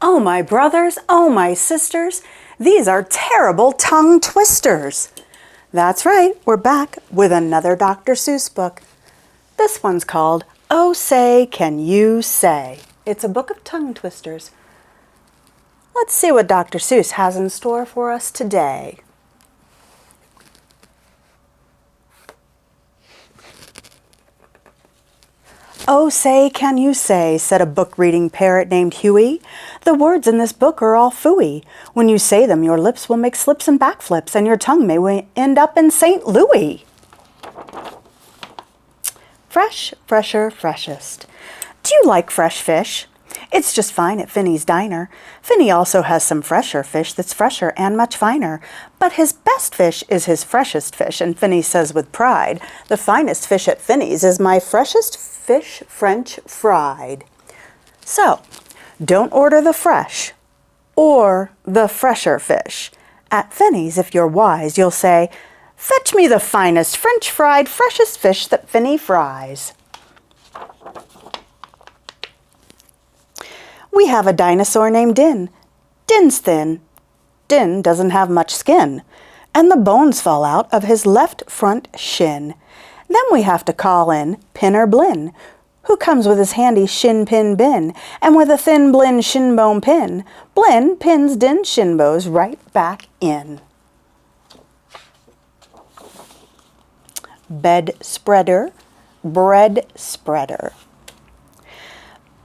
Oh, my brothers, oh, my sisters, these are terrible tongue twisters. That's right, we're back with another Dr. Seuss book. This one's called Oh Say Can You Say. It's a book of tongue twisters. Let's see what Dr. Seuss has in store for us today. Oh, say, can you say, said a book-reading parrot named Huey. The words in this book are all phooey. When you say them, your lips will make slips and backflips, and your tongue may end up in St. Louis. Fresh, fresher, freshest. Do you like fresh fish? It's just fine at Finny's Diner. Finny also has some fresher fish that's fresher and much finer. But his best fish is his freshest fish, and Finny says with pride, the finest fish at Finny's is my freshest fish French fried. So, don't order the fresh or the fresher fish. At Finny's, if you're wise, you'll say, fetch me the finest French fried freshest fish that Finny fries. We have a dinosaur named Din. Din's thin. Din doesn't have much skin, and the bones fall out of his left front shin. Then we have to call in Pin or Blin, who comes with his handy shin pin bin, and with a thin Blin shin bone pin, Blin pins Din's shin bows right back in. Bed spreader, bread spreader.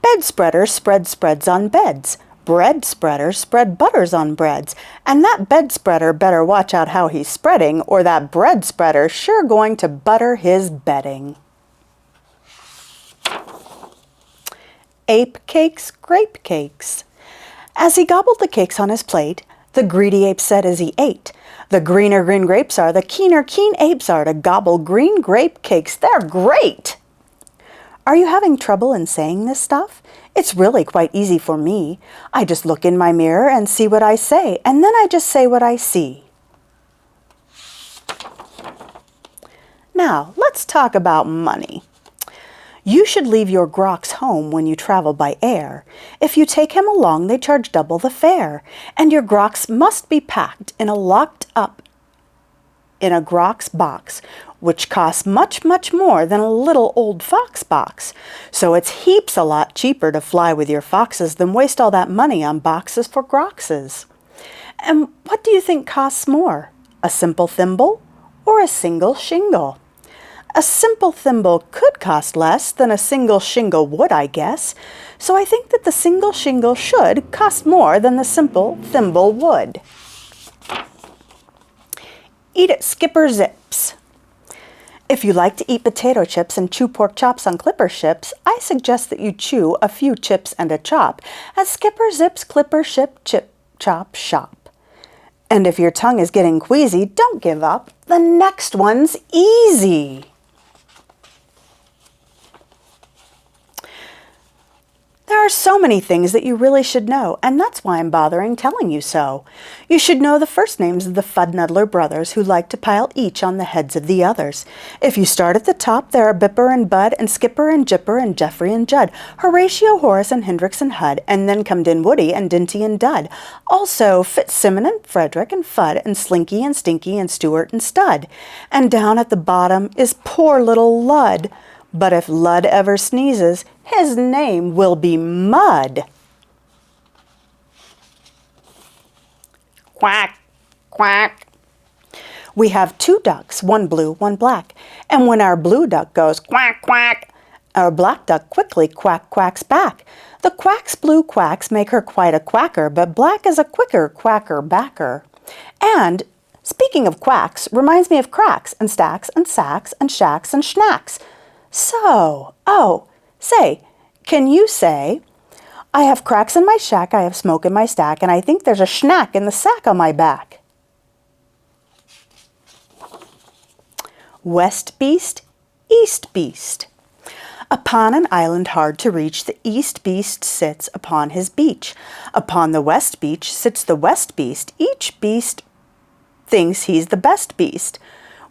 Bed spreader spread spreads on beds. Bread spreader spread butters on breads. And that bed spreader better watch out how he's spreading, or that bread spreader sure going to butter his bedding. Ape cakes, grape cakes. As he gobbled the cakes on his plate, the greedy ape said as he ate, the greener green grapes are, the keener keen apes are to gobble green grape cakes. They're great! Are you having trouble in saying this stuff? It's really quite easy for me. I just look in my mirror and see what I say, and then I just say what I see. Now, let's talk about money. You should leave your grox home when you travel by air. If you take him along, they charge double the fare, and your grox must be packed in a locked up in a grox box, which costs much, much more than a little old fox box. So it's heaps a lot cheaper to fly with your foxes than waste all that money on boxes for groxes. And what do you think costs more, a simple thimble or a single shingle? A simple thimble could cost less than a single shingle would, I guess. So I think that the single shingle should cost more than the simple thimble would. Eat it, Skipper Zips. If you like to eat potato chips and chew pork chops on clipper ships, I suggest that you chew a few chips and a chop at Skipper Zips Clipper Ship Chip Chop Shop. And if your tongue is getting queasy, don't give up. The next one's easy. There are so many things that you really should know, and that's why I'm bothering telling you so. You should know the first names of the Fuddnuddler brothers who like to pile each on the heads of the others. If you start at the top, there are Bipper and Bud and Skipper and Jipper and Jeffrey and Judd, Horatio, Horace and Hendrix and Hud, and then come Dinwoody and Dinty and Dud. Also Fitzsimmon and Frederick and Fudd and Slinky and Stinky and Stuart and Stud. And down at the bottom is poor little Lud. But if Lud ever sneezes, his name will be Mud. Quack, quack. We have two ducks, one blue, one black. And when our blue duck goes quack, quack, our black duck quickly quack, quacks back. The quack's blue quacks make her quite a quacker, but black is a quicker quacker backer. And speaking of quacks, reminds me of cracks and stacks and sacks and shacks and schnacks. So, say, can you say, I have cracks in my shack, I have smoke in my stack, and I think there's a schnack in the sack on my back. West beast, east beast. Upon an island hard to reach, the east beast sits upon his beach. Upon the west beach sits the west beast. Each beast thinks he's the best beast.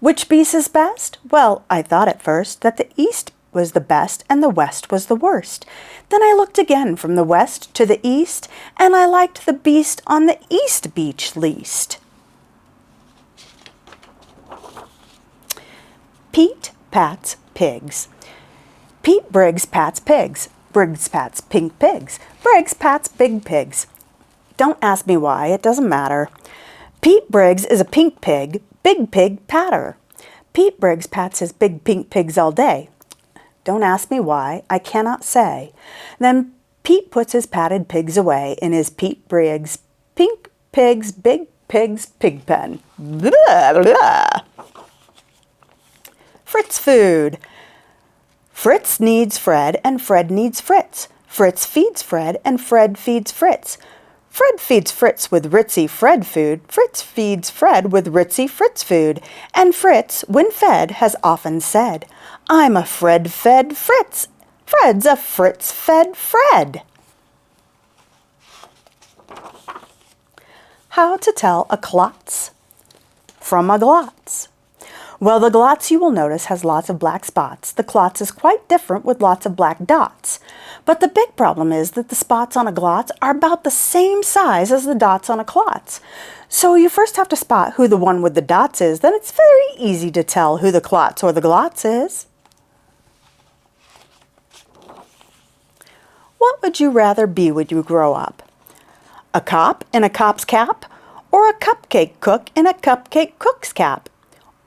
Which beast is best? Well, I thought at first that the east was the best and the west was the worst. Then I looked again from the west to the east, and I liked the beast on the east beach least. Pete pats pigs. Pete Briggs pats pigs. Briggs pats pink pigs. Briggs pats big pigs. Don't ask me why, it doesn't matter. Pete Briggs is a pink pig, big pig patter. Pete Briggs pats his big pink pigs all day. Don't ask me why, I cannot say. Then Pete puts his patted pigs away in his Pete Briggs pink pigs, big pigs pig pen. Blah, blah. Fritz food. Fritz needs Fred and Fred needs Fritz. Fritz feeds Fred and Fred feeds Fritz. Fred feeds Fritz with Ritzy Fred food. Fritz feeds Fred with Ritzy Fritz food. And Fritz, when fed, has often said, I'm a Fred fed Fritz. Fred's a Fritz fed Fred. How to tell a klotz from a glotz. Well, the glotz, you will notice, has lots of black spots. The klotz is quite different with lots of black dots. But the big problem is that the spots on a glotz are about the same size as the dots on a klotz. So you first have to spot who the one with the dots is, then it's very easy to tell who the klotz or the glotz is. What would you rather be when you grow up? A cop in a cop's cap, or a cupcake cook in a cupcake cook's cap?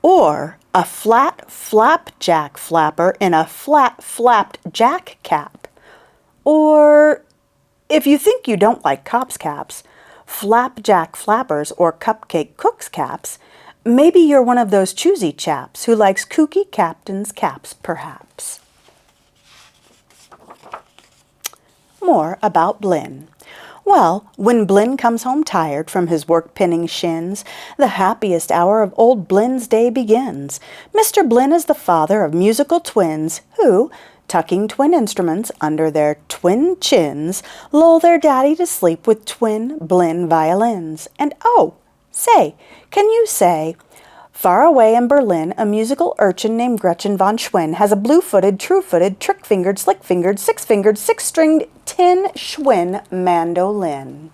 Or a flat flapjack flapper in a flat flapped jack cap? Or, if you think you don't like cops' caps, flapjack flappers or cupcake cooks' caps, maybe you're one of those choosy chaps who likes kooky captain's caps, perhaps. More about Blinn. Well, when Blinn comes home tired from his work-pinning shins, the happiest hour of old Blinn's day begins. Mr. Blinn is the father of musical twins who, tucking twin instruments under their twin chins, lull their daddy to sleep with twin Blinn violins. And oh, say, can you say, far away in Berlin, a musical urchin named Gretchen von Schwinn has a blue-footed, true-footed, trick-fingered, slick-fingered, six-fingered, six-stringed tin Schwinn mandolin.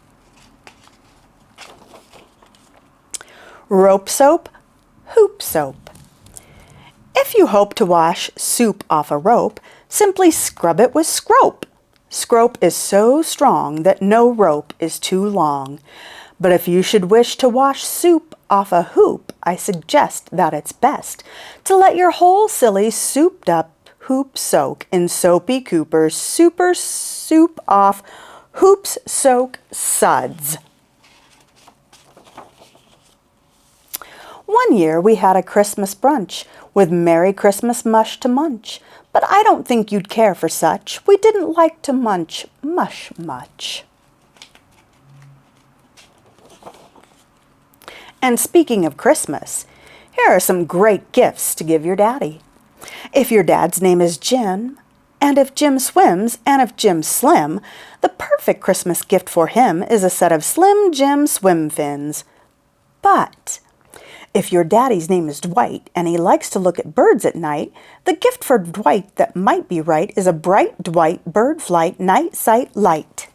Rope soap, hoop soap. If you hope to wash soup off a rope, simply scrub it with scrope. Scrope is so strong that no rope is too long. But if you should wish to wash soup off a hoop, I suggest that it's best to let your whole silly souped up hoop soak in Soapy Cooper's super soup off hoops soak suds. One year we had a Christmas brunch with Merry Christmas mush to munch, but I don't think you'd care for such. We didn't like to munch mush much. And speaking of Christmas, here are some great gifts to give your daddy. If your dad's name is Jim, and if Jim swims, and if Jim's slim, the perfect Christmas gift for him is a set of Slim Jim swim fins. But if your daddy's name is Dwight, and he likes to look at birds at night, the gift for Dwight that might be right is a bright Dwight bird flight night sight light.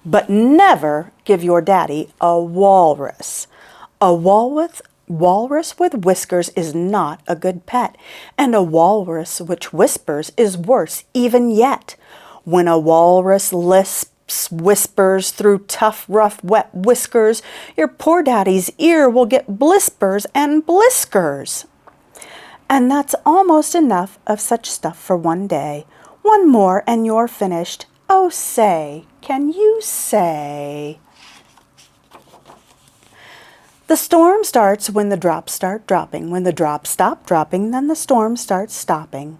But never give your daddy a walrus. A walrus with whiskers is not a good pet, and a walrus which whispers is worse even yet. When a walrus lisps, whispers through tough, rough, wet whiskers, your poor daddy's ear will get blispers and bliskers. And that's almost enough of such stuff for one day. One more and you're finished. Oh, say, can you say? The storm starts when the drops start dropping. When the drops stop dropping, then the storm starts stopping.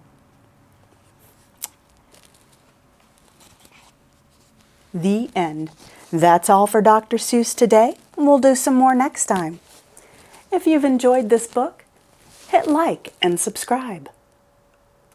The end. That's all for Dr. Seuss today. We'll do some more next time. If you've enjoyed this book, hit like and subscribe.